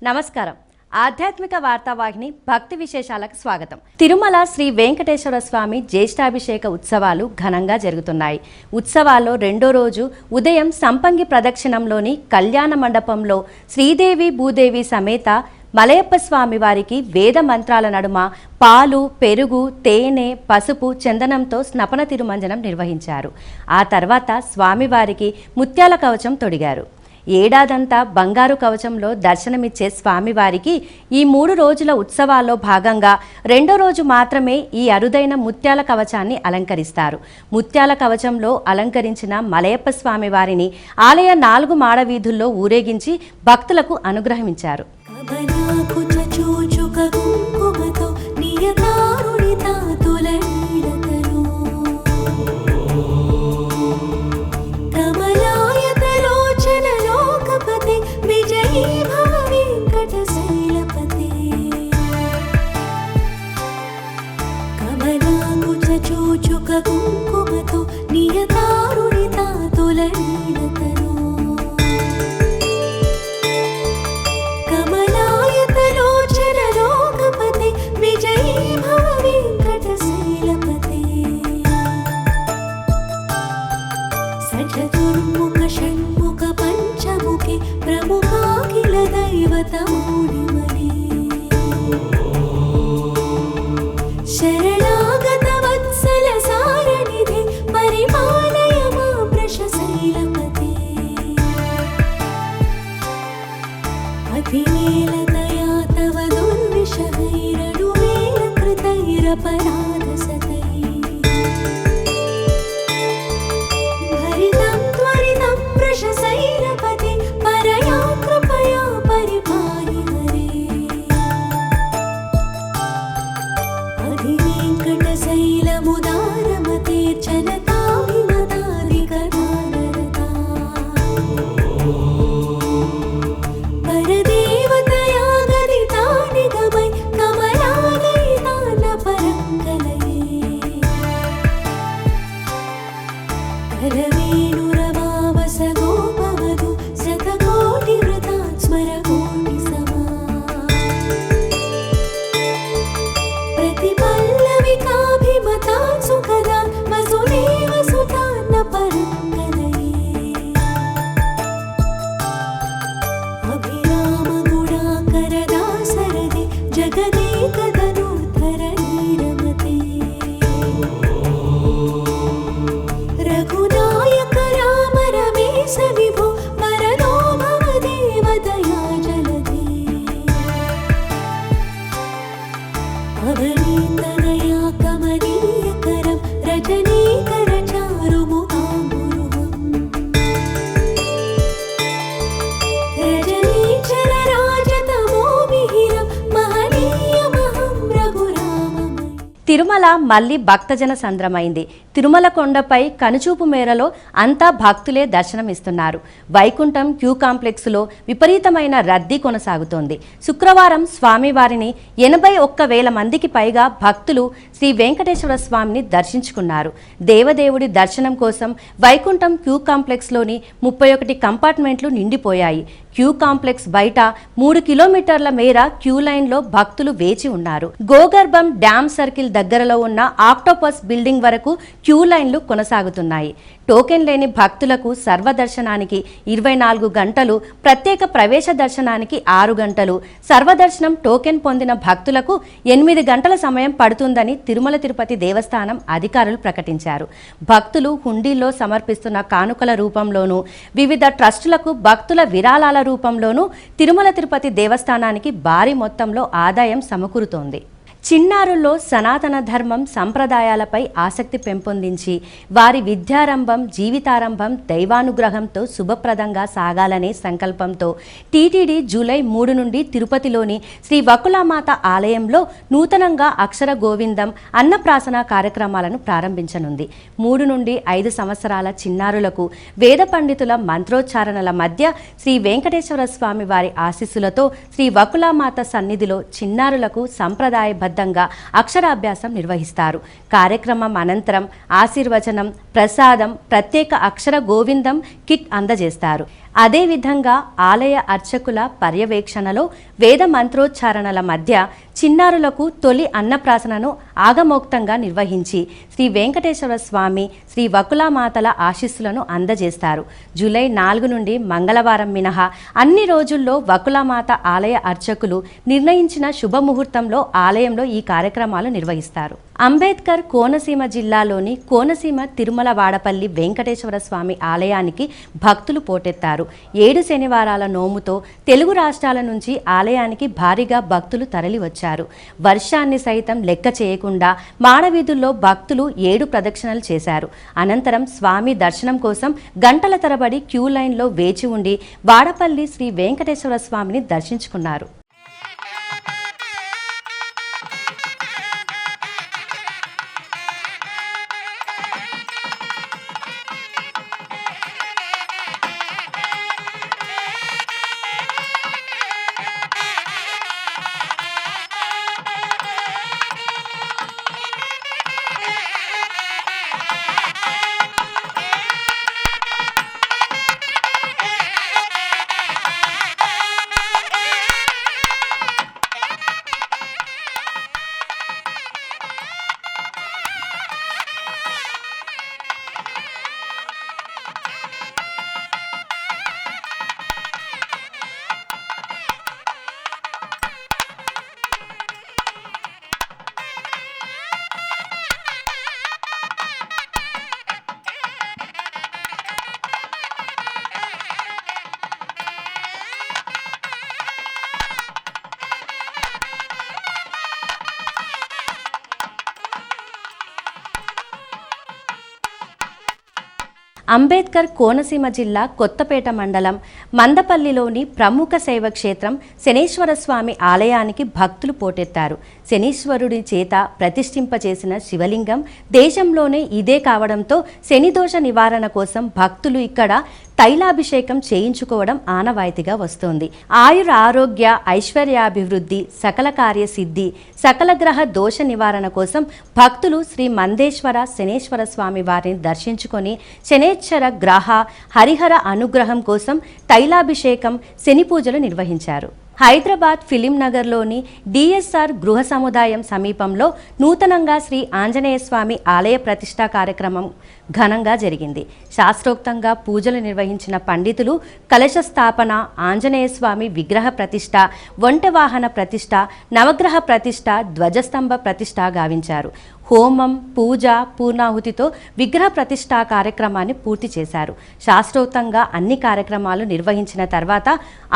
నమస్కారం. ఆధ్యాత్మిక వార్తావాహిని భక్తి విశేషాలకు స్వాగతం. తిరుమల శ్రీ వెంకటేశ్వర స్వామి జ్యేష్ఠాభిషేక ఉత్సవాలు ఘనంగా జరుగుతున్నాయి. ఉత్సవాల్లో రెండో రోజు ఉదయం సంపంగి ప్రదక్షిణంలోని కళ్యాణ మండపంలో శ్రీదేవి భూదేవి సమేత మలయప్ప స్వామి వారికి వేద మంత్రాల నడుమ పాలు, పెరుగు, తేనె, పసుపు, చందనంతో స్నపన తిరుమంజనం నిర్వహించారు. ఆ తర్వాత స్వామివారికి ముత్యాల కవచం తొడిగారు. ఏడాదంతా బంగారు కవచంలో దర్శనమిచ్చే స్వామివారికి ఈ 3 రోజుల ఉత్సవాల్లో భాగంగా రెండో రోజు మాత్రమే ఈ అరుదైన ముత్యాల కవచాన్ని అలంకరిస్తారు. ముత్యాల కవచంలో అలంకరించిన మలయప్ప స్వామి వారిని ఆలయ 4 మాడ వీధుల్లో ఊరేగించి భక్తులకు అనుగ్రహించారు. కుంకుమతో నియతారుణితా తులనీలతను కమలాయతలోచన లోకపతే విజయీ భవ వెంకటశైలపతే సచతుర్ముఖ షణ్ముఖ పంచముఖే ప్రముఖాఖిల దైవతమౌళిమణి శరణాగత వత్సల సారణిధి పరిపాలయ మా వృషశైలపతే అధివేల దయా తవ దుర్విషహైరడువేల కృతైరపరాధసతై భరితం త్వరితం వృషశైలపతే పరయా కృపయా పరిపాహి హరే అధివేంకటశైలముదారమతే జనతాభిమతాధికదానరతా పరదేవతయా గదితా నిగమై కమలాలయితాన పరంగలయే కరవేణురవావస గోపవధు శతకోటి వృతాత్ స్మర కోటి సమా ప్రతిపల్లవికాభిమతా సుఖదా వసుదేవ సుతాన్న పరంగలయే అభిరామ గుణాకరదాసరదే జగదేకధనుర్ధర నీరమతే రఘునాయక రామ రమేశ విభో వరదో భవ దేవదయా జలదే అవనీతనయా కమనీయకరం రజనీకర చారుముఖాంబురుహం రజనీచర రాజతమో మిహిరం మహనీయమహం రఘురామమయ. తిరుమల మళ్లీ భక్తజన సంద్రమైంది. తిరుమల కొండపై కనుచూపు మేరలో అంతా భక్తులే దర్శనమిస్తున్నారు. వైకుంఠం క్యూ కాంప్లెక్స్లో విపరీతమైన రద్దీ కొనసాగుతోంది. శుక్రవారం స్వామివారిని 81,000 మందికి పైగా భక్తులు శ్రీ వెంకటేశ్వర స్వామిని దర్శించుకున్నారు. దేవదేవుడి దర్శనం కోసం వైకుంఠం క్యూ కాంప్లెక్స్లోని 31 కంపార్ట్మెంట్లు నిండిపోయాయి. క్యూ కాంప్లెక్స్ బయట 3 కిలోమీటర్ల మేర క్యూ లైన్లో భక్తులు వేచి ఉన్నారు. గోగర్భం డ్యామ్ సర్కిల్ దగ్గరలో ఉన్న ఆక్టోపస్ బిల్డింగ్ వరకు క్యూ లైన్లు కొనసాగుతున్నాయి. టోకెన్ లేని భక్తులకు సర్వదర్శనానికి 24 గంటలు, ప్రత్యేక ప్రవేశ దర్శనానికి 6 గంటలు, సర్వదర్శనం టోకెన్ పొందిన భక్తులకు 8 గంటల సమయం పడుతుందని తిరుమల తిరుపతి దేవస్థానం అధికారులు ప్రకటించారు. భక్తులు హుండీల్లో సమర్పిస్తున్న కానుకల రూపంలోనూ, వివిధ ట్రస్టులకు భక్తుల విరాళాల రూపంలోనూ తిరుమల తిరుపతి దేవస్థానానికి భారీ మొత్తంలో ఆదాయం సమకూరుతోంది. చిన్నారుల్లో సనాతన ధర్మం సంప్రదాయాలపై ఆసక్తి పెంపొందించి వారి విద్యారంభం, జీవితారంభం దైవానుగ్రహంతో శుభప్రదంగా సాగాలనే సంకల్పంతో టీటీడీ జూలై 3 నుండి తిరుపతిలోని శ్రీ వకులామాత ఆలయంలో నూతనంగా అక్షర గోవిందం, అన్నప్రాసన కార్యక్రమాలను ప్రారంభించనుంది. 3 నుండి 5 సంవత్సరాల చిన్నారులకు వేద పండితుల మంత్రోచ్చారణల మధ్య శ్రీ వెంకటేశ్వర స్వామి వారి ఆశీస్సులతో శ్రీ వకులామాత సన్నిధిలో చిన్నారులకు సంప్రదాయ క్రమబద్ధంగా అక్షరాభ్యాసం నిర్వహిస్తారు. కార్యక్రమం అనంతరం ఆశీర్వచనం, ప్రసాదం, ప్రత్యేక అక్షర గోవిందం కిట్ అందజేస్తారు. అదేవిధంగా ఆలయ అర్చకుల పర్యవేక్షణలో వేద మంత్రోచ్చారణల మధ్య చిన్నారులకు తొలి అన్నప్రాసనను ఆగమోక్తంగా నిర్వహించి శ్రీ వెంకటేశ్వర స్వామి, శ్రీ వకులామాతల ఆశీస్సులను అందజేస్తారు. జూలై 4 నుండి మంగళవారం మినహా అన్ని రోజుల్లో వకులామాత ఆలయ అర్చకులు నిర్ణయించిన శుభముహూర్తంలో ఆలయంలో ఈ కార్యక్రమాలు నిర్వహిస్తారు. అంబేద్కర్ కోనసీమ జిల్లాలోని కోనసీమ తిరుమల వాడపల్లి వెంకటేశ్వర స్వామి ఆలయానికి భక్తులు పోటెత్తారు. 7 శనివారాల నోముతో తెలుగు రాష్ట్రాల నుంచి ఆలయానికి భారీగా భక్తులు తరలివచ్చారు. వర్షాన్ని సైతం లెక్క చేయకుండా మాడవీధుల్లో భక్తులు 7 ప్రదక్షిణలు చేశారు. అనంతరం స్వామి దర్శనం కోసం గంటల తరబడి క్యూ లైన్లో వేచి ఉండి వాడపల్లి శ్రీ వెంకటేశ్వర స్వామిని దర్శించుకున్నారు. అంబేద్కర్ కోనసీమ జిల్లా కొత్తపేట మండలం మందపల్లిలోని ప్రముఖ శైవ క్షేత్రం శనేశ్వర స్వామి ఆలయానికి భక్తులు పోటెత్తారు. శనీశ్వరుడి చేత ప్రతిష్ఠింపచేసిన శివలింగం దేశంలోనే ఇదే కావడంతో శనిదోష నివారణ కోసం భక్తులు ఇక్కడ తైలాభిషేకం చేయించుకోవడం ఆనవాయితీగా వస్తోంది. ఆయుర ఆరోగ్య ఐశ్వర్యాభివృద్ధి, సకల కార్యసిద్ధి, సకల గ్రహ దోష నివారణ కోసం భక్తులు శ్రీ మందేశ్వర శనేశ్వర స్వామి వారిని దర్శించుకొని శనేశ్వర గ్రహ హరిహర అనుగ్రహం కోసం తైలాభిషేకం, శని పూజలు నిర్వహించారు. హైదరాబాద్ ఫిలిం నగర్లోని డిఎస్ఆర్ గృహ సముదాయం సమీపంలో నూతనంగా శ్రీ ఆంజనేయ స్వామి ఆలయ ప్రతిష్టా కార్యక్రమం ఘనంగా జరిగింది. శాస్త్రోక్తంగా పూజలు నిర్వహించిన పండితులు కలశ స్థాపన, ఆంజనేయ స్వామి విగ్రహ ప్రతిష్ట, ఒంటె వాహన ప్రతిష్ట, నవగ్రహ ప్రతిష్ట, ధ్వజస్తంభ ప్రతిష్ట గావించారు. హోమం, పూజ, పూర్ణాహుతితో విగ్రహ ప్రతిష్టా కార్యక్రమాన్ని పూర్తి చేశారు. శాస్త్రోక్తంగా అన్ని కార్యక్రమాలు నిర్వహించిన తర్వాత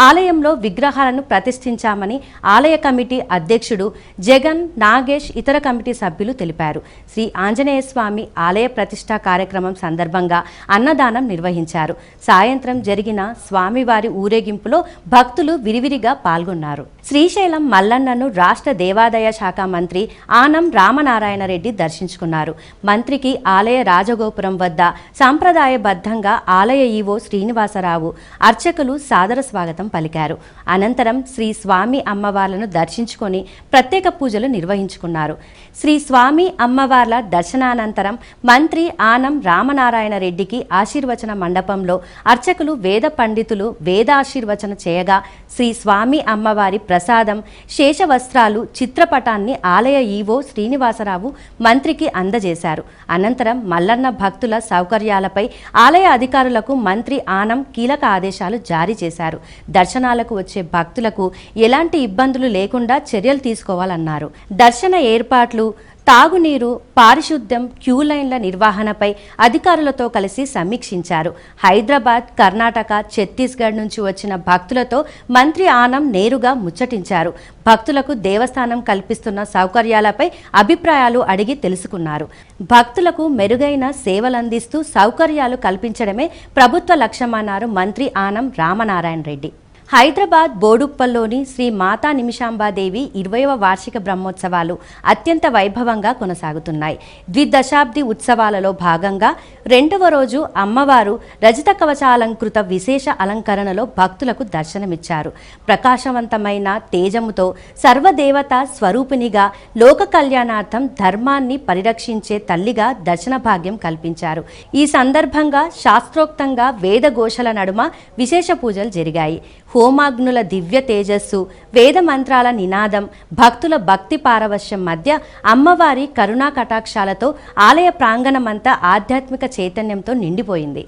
ఆలయంలో విగ్రహాలను ప్రతిష్ఠించామని ఆలయ కమిటీ అధ్యక్షుడు జగన్, నాగేష్, ఇతర కమిటీ సభ్యులు తెలిపారు. శ్రీ ఆంజనేయ స్వామి ఆలయ ప్రతిష్టా కార్యక్రమం సందర్భంగా అన్నదానం నిర్వహించారు. సాయంత్రం జరిగిన స్వామివారి ఊరేగింపులో భక్తులు విరివిరిగా పాల్గొన్నారు. శ్రీశైలం మల్లన్నను రాష్ట్ర దేవాదాయ శాఖ మంత్రి ఆనం రామనారాయణ రెడ్డి దర్శించుకున్నారు. మంత్రికి ఆలయ రాజగోపురం వద్ద సాంప్రదాయబద్ధంగా ఆలయ ఈవో శ్రీనివాసరావు, అర్చకులు సాదర స్వాగతం పలికారు. అనంతరం శ్రీ స్వామి అమ్మవార్లను దర్శించుకొని ప్రత్యేక పూజలు నిర్వహించుకున్నారు. శ్రీ స్వామి అమ్మవార్ల దర్శనానంతరం మంత్రి ఆనం రామనారాయణ రెడ్డికి ఆశీర్వచన మండపంలో అర్చకులు వేద పండితులు వేదాశీర్వచన చేయగా శ్రీ స్వామి అమ్మవారి ప్రసాదం, శేషవస్త్రాలు, చిత్రపటాన్ని ఆలయ ఈవో శ్రీనివాసరావు మంత్రికి అందజేశారు. అనంతరం మల్లన్న భక్తుల సౌకర్యాలపై ఆలయ అధికారులకు మంత్రి ఆనం కీలక ఆదేశాలు జారీ చేశారు. దర్శనాలకు వచ్చే భక్తులకు ఎలాంటి ఇబ్బందులు లేకుండా చర్యలు తీసుకోవాలన్నారు. దర్శన ఏర్పాట్లు, తాగునీరు, పారిశుద్ధ్యం, క్యూ లైన్ల నిర్వహణపై అధికారులతో కలిసి సమీక్షించారు. హైదరాబాద్, కర్ణాటక, ఛత్తీస్గఢ్ నుంచి వచ్చిన భక్తులతో మంత్రి ఆనం నేరుగా ముచ్చటించారు. భక్తులకు దేవస్థానం కల్పిస్తున్న సౌకర్యాలపై అభిప్రాయాలు అడిగి తెలుసుకున్నారు. భక్తులకు మెరుగైన సేవలందిస్తూ సౌకర్యాలు కల్పించడమే ప్రభుత్వ లక్ష్యమన్నారు మంత్రి ఆనం రామనారాయణ రెడ్డి. హైదరాబాద్ బోడుప్పల్లోని శ్రీ మాతా నిమిషాంబాదేవి 20వ వార్షిక బ్రహ్మోత్సవాలు అత్యంత వైభవంగా కొనసాగుతున్నాయి. ద్విదశాబ్ది ఉత్సవాలలో భాగంగా 2వ రోజు అమ్మవారు రజత కవచాలంకృత విశేష అలంకరణలో భక్తులకు దర్శనమిచ్చారు. ప్రకాశవంతమైన తేజముతో సర్వదేవత స్వరూపిణిగా లోక కళ్యాణార్థం ధర్మాన్ని పరిరక్షించే తల్లిగా దర్శన భాగ్యం కల్పించారు. ఈ సందర్భంగా శాస్త్రోక్తంగా వేదఘోషల నడుమ విశేష పూజలు జరిగాయి. హోమాగ్నుల దివ్య తేజస్సు, వేద మంత్రాల నినాదం, భక్తుల భక్తి పారవశ్యం మధ్య అమ్మవారి కరుణా కటాక్షాలతో ఆలయ ప్రాంగణమంతా ఆధ్యాత్మిక చైతన్యంతో నిండిపోయింది.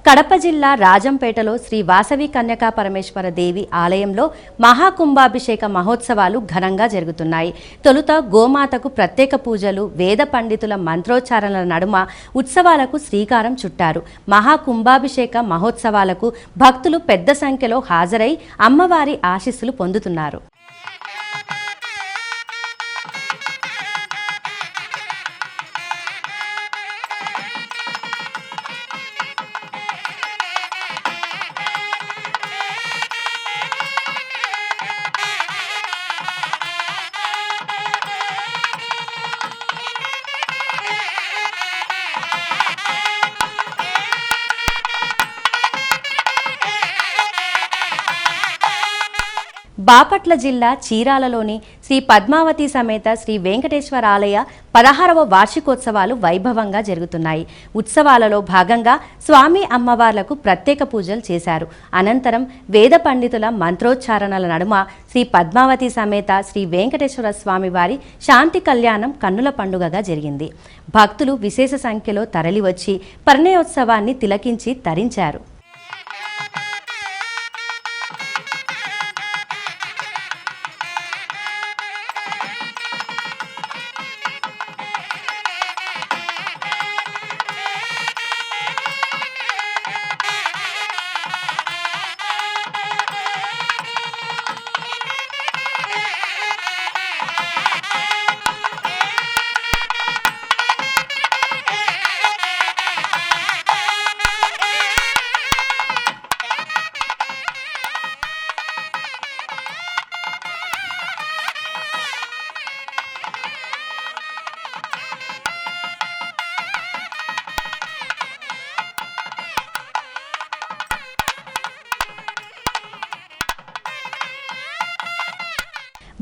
కడప జిల్లా రాజంపేటలో శ్రీ వాసవి కన్యకా పరమేశ్వర దేవి ఆలయంలో మహాకుంభాభిషేక మహోత్సవాలు ఘనంగా జరుగుతున్నాయి. తొలుత గోమాతకు ప్రత్యేక పూజలు, వేద పండితుల మంత్రోచ్చారణల నడుమ ఉత్సవాలకు శ్రీకారం చుట్టారు. మహాకుంభాభిషేక మహోత్సవాలకు భక్తులు పెద్ద సంఖ్యలో హాజరై అమ్మవారి ఆశీస్సులు పొందుతున్నారు. బాపట్ల జిల్లా చీరాలలోని శ్రీ పద్మావతి సమేత శ్రీ వెంకటేశ్వర ఆలయ 16వ వార్షికోత్సవాలు వైభవంగా జరుగుతున్నాయి. ఉత్సవాలలో భాగంగా స్వామి అమ్మవార్లకు ప్రత్యేక పూజలు చేశారు. అనంతరం వేద పండితుల మంత్రోచ్చారణల నడుమ శ్రీ పద్మావతి సమేత శ్రీ వెంకటేశ్వర స్వామి వారి శాంతి కళ్యాణం కన్నుల పండుగగా జరిగింది. భక్తులు విశేష సంఖ్యలో తరలివచ్చి పరిణయోత్సవాన్ని తిలకించి తరించారు.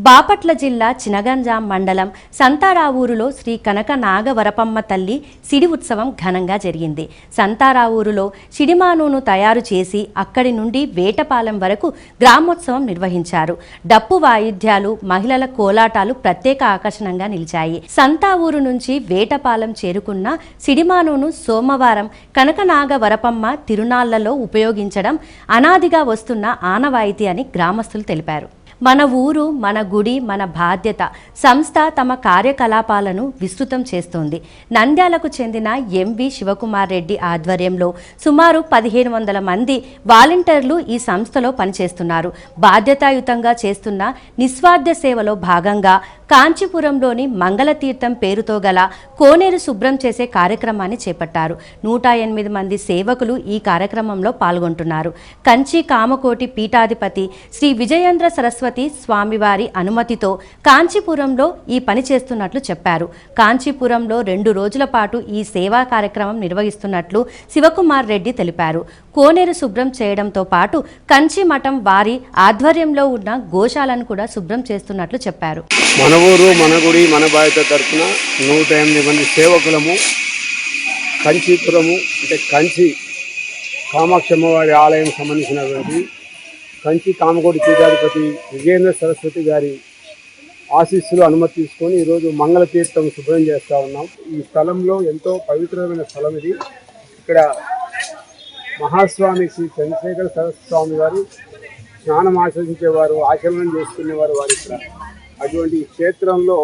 బాపట్ల జిల్లా చినగంజాం మండలం సంతారావూరులో శ్రీ కనక నాగవరపమ్మ తల్లి సిడి ఉత్సవం ఘనంగా జరిగింది. సంతారావూరులో సిడిమానును తయారు చేసి అక్కడి నుండి వేటపాలెం వరకు గ్రామోత్సవం నిర్వహించారు. డప్పు వాయిద్యాలు, మహిళల కోలాటాలు ప్రత్యేక ఆకర్షణగా నిలిచాయి. సంతావూరు నుంచి వేటపాలెం చేరుకున్న సిడిమానును సోమవారం కనక నాగవరపమ్మ తిరునాళ్లలో ఉపయోగించడం అనాదిగా వస్తున్న ఆనవాయితీ అని గ్రామస్తులు తెలిపారు. మన ఊరు, మన గుడి, మన బాధ్యత సంస్థ తమ కార్యకలాపాలను విస్తృతం చేస్తోంది. నంద్యాలకు చెందిన ఎంవి శివకుమార్ రెడ్డి ఆధ్వర్యంలో సుమారు 1500 మంది వాలంటీర్లు ఈ సంస్థలో పనిచేస్తున్నారు. బాధ్యతాయుతంగా చేస్తున్న నిస్వార్థ సేవలో భాగంగా కాంచీపురంలోని మంగళతీర్థం పేరుతో గల కోనేరు శుభ్రం చేసే కార్యక్రమాన్ని చేపట్టారు. 108 మంది సేవకులు ఈ కార్యక్రమంలో పాల్గొంటున్నారు. కంచి కామకోటి పీఠాధిపతి శ్రీ విజయేంద్ర సరస్వతి సరస్వతి స్వామివారి అనుమతితో కాంచీపురంలో ఈ పని చేస్తున్నట్లు చెప్పారు. కాంచీపురంలో 2 రోజుల పాటు ఈ సేవా కార్యక్రమం నిర్వహిస్తున్నట్లు శివకుమార్ రెడ్డి తెలిపారు. కోనేరు శుభ్రం చేయడంతో పాటు కంచి మఠం వారి ఆధ్వర్యంలో ఉన్న గోశాలను కూడా శుభ్రం చేస్తున్నట్లు చెప్పారు. మన ఊరు మన గుడి మన బాధ్యత తరఫున 108 మంది సేవకులము కంచీపురము అంటే కంచి కామాక్షమ్మ వారి ఆలయం సంబంధించినటువంటి కంచి కామకోటి పీఠాధిపతి విజయేంద్ర సరస్వతి గారి ఆశీస్సులు అనుమతి తీసుకొని ఈరోజు మంగళతీర్థం శుభ్రం చేస్తూ ఉన్నాం. ఈ స్థలంలో ఎంతో పవిత్రమైన స్థలం ఇది. ఇక్కడ మహాస్వామి శ్రీ చంద్రశేఖర సరస్వతి స్వామి వారు స్నానం ఆచరించేవారు, ఆచరణం చేసుకునేవారు వారు ఇక్కడ. అటువంటి క్షేత్రంలో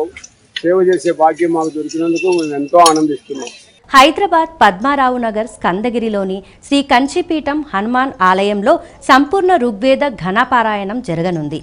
సేవ చేసే భాగ్యం మాకు దొరికినందుకు మేము ఎంతో ఆనందిస్తున్నాం. హైదరాబాద్ పద్మారావు నగర్ స్కందగిరిలోని శ్రీ కంచిపీఠం హనుమాన్ ఆలయంలో సంపూర్ణ ఋగ్వేద ఘనపారాయణం జరగనుంది.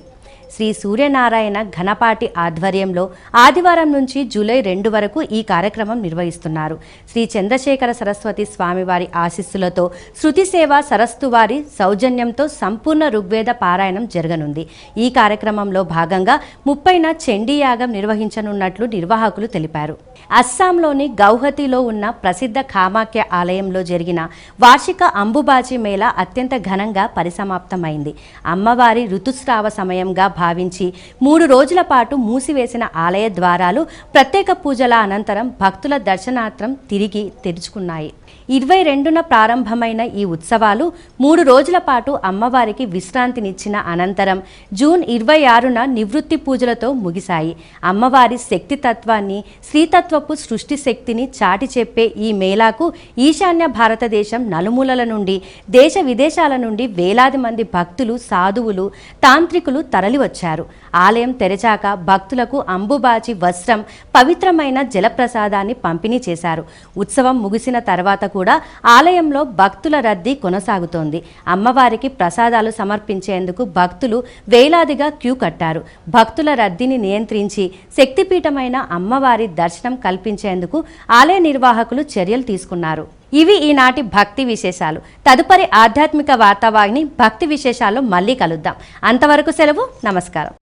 శ్రీ సూర్యనారాయణ ఘనపాటి ఆధ్వర్యంలో ఆదివారం నుంచి జూలై 2 వరకు ఈ కార్యక్రమం నిర్వహిస్తున్నారు. శ్రీ చంద్రశేఖర సరస్వతి స్వామివారి ఆశీస్సులతో శృతి సేవ సరస్సు వారి సౌజన్యంతో సంపూర్ణ ఋగ్వేద పారాయణం జరగనుంది. ఈ కార్యక్రమంలో భాగంగా 30న చండీయాగం నిర్వహించనున్నట్లు నిర్వాహకులు తెలిపారు. అస్సాంలోని గౌహతిలో ఉన్న ప్రసిద్ధ కామాఖ్య ఆలయంలో జరిగిన వార్షిక అంబుబాచి మేళా అత్యంత ఘనంగా పరిసమాప్తమైంది. అమ్మవారి ఋతుస్రావ సమయంగా భావించి 3 రోజుల పాటు మూసివేసిన ఆలయ ద్వారాలు ప్రత్యేక పూజల అనంతరం భక్తుల దర్శనార్థం తిరిగి తెరుచుకున్నాయి. 22న ప్రారంభమైన ఈ ఉత్సవాలు 3 రోజుల పాటు అమ్మవారికి విశ్రాంతినిచ్చిన అనంతరం జూన్ 26న నివృత్తి పూజలతో ముగిశాయి. అమ్మవారి శక్తితత్వాన్ని, శ్రీతత్వపు సృష్టి శక్తిని చాటి చెప్పే ఈ మేళాకు ఈశాన్య భారతదేశం నలుమూలల నుండి, దేశ విదేశాల నుండి వేలాది మంది భక్తులు, సాధువులు, తాంత్రికులు తరలివచ్చారు. ఆలయం తెరచాక భక్తులకు అంబుబాచి వస్త్రం, పవిత్రమైన జలప్రసాదాన్ని పంపిణీ చేశారు. ఉత్సవం ముగిసిన తర్వాత కూడా ఆలయంలో భక్తుల రద్దీ కొనసాగుతోంది. అమ్మవారికి ప్రసాదాలు సమర్పించేందుకు భక్తులు వేలాదిగా క్యూ కట్టారు. భక్తుల రద్దీని నియంత్రించి శక్తిపీఠమైన అమ్మవారి దర్శనం కల్పించేందుకు ఆలయ నిర్వాహకులు చర్యలు తీసుకున్నారు. ఇవి ఈనాటి భక్తి విశేషాలు. తదుపరి ఆధ్యాత్మిక వార్తావాహిని భక్తి విశేషాలు మళ్ళీ కలుద్దాం. అంతవరకు సెలవు. నమస్కారం.